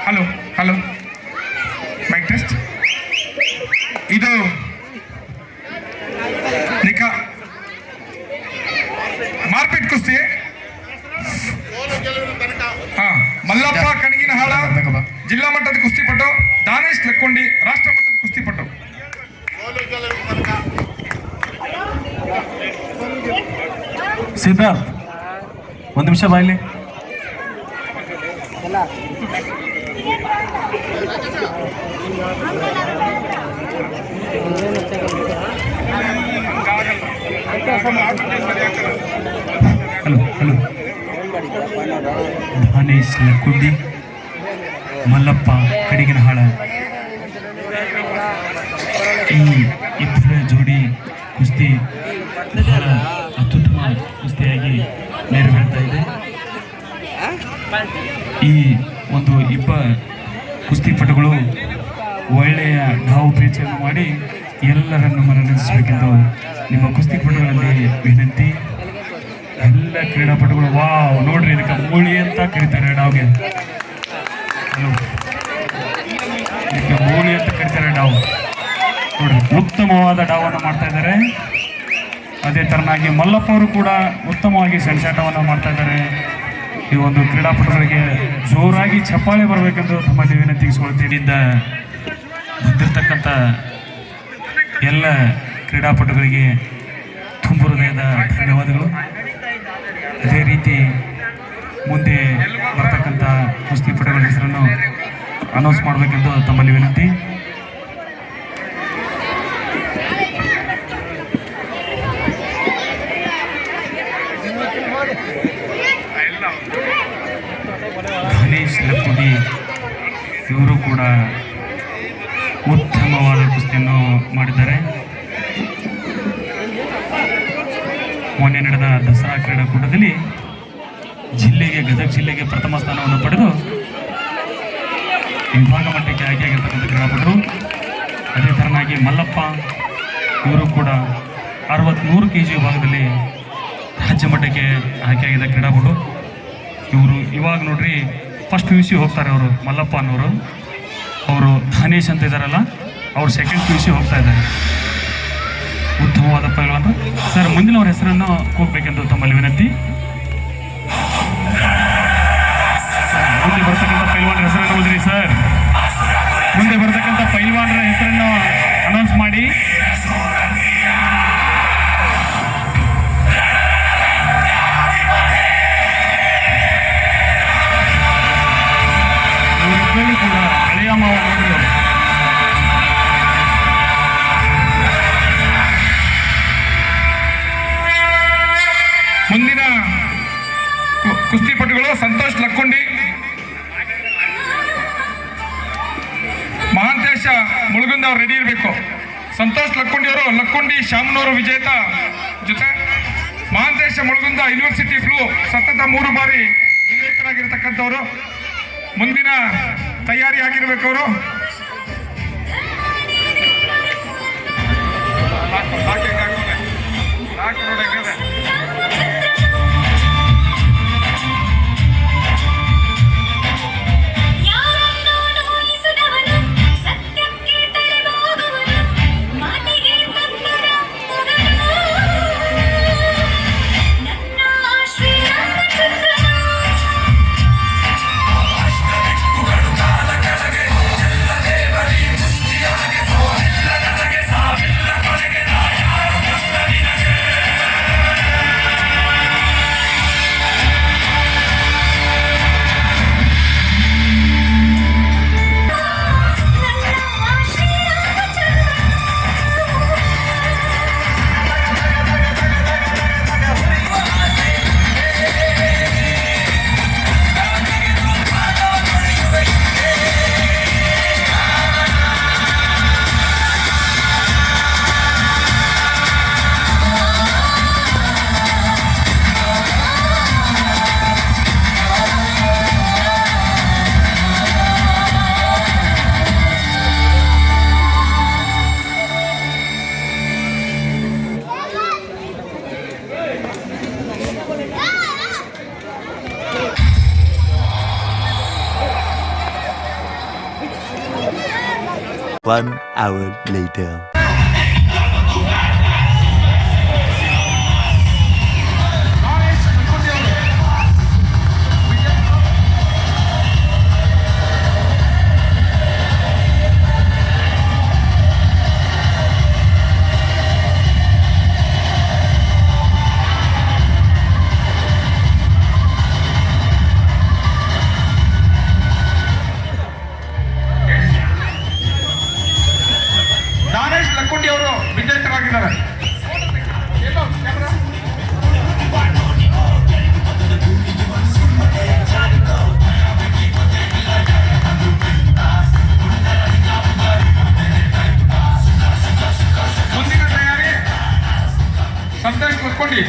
Hello hello mic test. ಇದು ನಿಖಾ ಮಾರ್ಪೆಟ್ ಕುಸ್ತಿ. ಮಲ್ಲಪ್ಪ ಕಣಗಿನಹಾಳ ಜಿಲ್ಲಾ ಮಟ್ಟದ ಕುಸ್ತಿಪಟು, ದಾನೇಶ್ ಲಕ್ಕೊಂಡಿ ರಾಷ್ಟ್ರ ಮಟ್ಟದ ಕುಸ್ತಿಪಟು. ಸಿದ್ಧಾರ್ಥ್ ಒಂದು ನಿಮಿಷ ಬಾಯ್ಲಿ. Hello hello. ದಾನೇಶ್ ಲಕ್ಕುಂಡಿ, ಮಲ್ಲಪ್ಪ ಕಡಿಗಿನಹಾಳ, ಈ ಇಬ್ಬರ ಜೋಡಿ ಕುಸ್ತಿ ಬಹಳ ಅತ್ಯುತ್ತಮ ಕುಸ್ತಿಯಾಗಿ ನೆರವೇರ್ತಾ ಇದೆ. ಈ ಒಂದು ಕುಸ್ತಿಪಟುಗಳು ಒಳ್ಳೆಯ ಢಾವು ಪೇಚನ್ನು ಮಾಡಿ ಎಲ್ಲರನ್ನು ಮನರಂಜಿಸಬೇಕೆಂದು ನಿಮ್ಮ ಕುಸ್ತಿಪಟುಗಳಲ್ಲಿ ವಿನಂತಿ. ಎಲ್ಲ ಕ್ರೀಡಾಪಟುಗಳು ವಾವ್ ನೋಡ್ರಿ, ಇದಕ್ಕೆ ಮೂಳಿ ಅಂತ ಕರೀತಾರೆ ಡಾವ್ಗೆ. ಹಲೋ, ಇದಕ್ಕೆ ಮೂಳಿ ಅಂತ ಕರೀತಾರೆ ಡಾವ್. ನೋಡ್ರಿ, ಉತ್ತಮವಾದ ಡಾವನ್ನು ಮಾಡ್ತಾ ಇದ್ದಾರೆ. ಅದೇ ತರನಾಗಿ ಮಲ್ಲಪ್ಪ ಅವರು ಕೂಡ ಉತ್ತಮವಾಗಿ ಸೆಣಸಾಟವನ್ನು ಮಾಡ್ತಾ ಇದ್ದಾರೆ. ಈ ಒಂದು ಕ್ರೀಡಾಪಟುಗಳಿಗೆ ಜೋರಾಗಿ ಚಪ್ಪಾಳೆ ಬರಬೇಕೆಂದು ತಮ್ಮಲ್ಲಿ ವಿನಂತಿಸಿಕೊಳ್ತೀನಿ. ಬಂದಿರತಕ್ಕಂಥ ಎಲ್ಲ ಕ್ರೀಡಾಪಟುಗಳಿಗೆ ತುಂಬ ಹೃದಯದ ಧನ್ಯವಾದಗಳು. ಅದೇ ರೀತಿ ಮುಂದೆ ಬರ್ತಕ್ಕಂಥ ಕುಸ್ತಿಪಟುಗಳ ಹೆಸರನ್ನು ಅನೌನ್ಸ್ ಮಾಡಬೇಕೆಂದು ತಮ್ಮಲ್ಲಿ ವಿನಂತಿ. ದಾನೇಶ್ ಲಕ್ಕುಂಡಿ ಇವರು ಕೂಡ ಉತ್ತಮವಾದ ಕುಸ್ತಿಯನ್ನು ಮಾಡಿದ್ದಾರೆ. ಮೊನ್ನೆ ನಡೆದ ದಸರಾ ಕ್ರೀಡಾಕೂಟದಲ್ಲಿ ಗದಗ ಜಿಲ್ಲೆಗೆ ಪ್ರಥಮ ಸ್ಥಾನವನ್ನು ಪಡೆದು ವಿಭಾಗ ಮಟ್ಟಕ್ಕೆ ಆಯ್ಕೆಯಾಗಿರ್ತಕ್ಕಂಥ ಕ್ರೀಡಾಪಟರು. ಅದೇ ಥರನಾಗಿ ಮಲ್ಲಪ್ಪ ಇವರು ಕೂಡ 63 kg ವಿಭಾಗದಲ್ಲಿ ರಾಜ್ಯ ಮಟ್ಟಕ್ಕೆ ಆಯ್ಕೆಯಾಗಿದ್ದ ಕ್ರೀಡಾಪಟು. ಇವರು ಇವಾಗ ನೋಡ್ರಿ ಫಸ್ಟ್ PUC ಹೋಗ್ತಾರೆ. ಅವರು ಮಲ್ಲಪ್ಪ ಅನ್ನೋರು, ಅವರು ದಾನೇಶ್ ಅಂತ ಇದ್ದಾರಲ್ಲ, ಅವರು ಸೆಕೆಂಡ್ PUC ಹೋಗ್ತಾ ಇದ್ದಾರೆ. ಉತ್ತಮವಾದ ಪೈಲ್ವಾನ್ ಸರ್. ಮುಂದಿನವ್ರ ಹೆಸರನ್ನು ಹೋಗ್ಬೇಕೆಂದು ತಮ್ಮಲ್ಲಿ ವಿನಂತಿ. ಮುಂದೆ ಬರ್ತಕ್ಕಂಥ ಪೈಲ್ವಾನ್ರ ಹೆಸರನ್ನು ಹೋದ್ರಿ ಸರ್. ಮುಂದೆ ಬರ್ತಕ್ಕಂಥ ಪೈಲ್ವಾನ್ರ ಹೆಸರನ್ನು ಅನೌನ್ಸ್ ಮಾಡಿ. ಇವರಿಬ್ಬರು ಕೂಡ ಹಳೆಯ ಮಾವ ನೋಡಿದ್ರು. ಮುಂದಿನ ಕುಸ್ತಿಪಟುಗಳು ಸಂತೋಷ್ ಲಕ್ಕುಂಡಿ, ಮಹಾಂತೇಶ ಮುಳುಗುಂದ ಅವ್ರು ರೆಡಿ ಇರಬೇಕು. ಸಂತೋಷ್ ಲಕ್ಕುಂಡಿ ಅವರು ಲಕ್ಕುಂಡಿ ಶಾಮನೂರು ವಿಜೇತ ಜೊತೆ ಮಹಾಂತೇಶ ಮುಳುಗುಂದ ಯೂನಿವರ್ಸಿಟಿ ಫ್ಲೂ ಸತತ 3 ಬಾರಿ ವಿಜೇತರಾಗಿರ್ತಕ್ಕಂಥವ್ರು. ಮುಂದಿನ ತಯಾರಿ ಆಗಿರ್ಬೇಕು ಅವರು. 1 hour later. ದಾನೇಶ್ ಲಕ್ಕುಂಡಿ ಅವರು ವಿಜೇತರಾಗಿದ್ದಾರೆ. ಮುಂದಿನ ತಯಾರಿ ಸಂತೋಷ್ ಲಕ್ಕುಂಡಿ.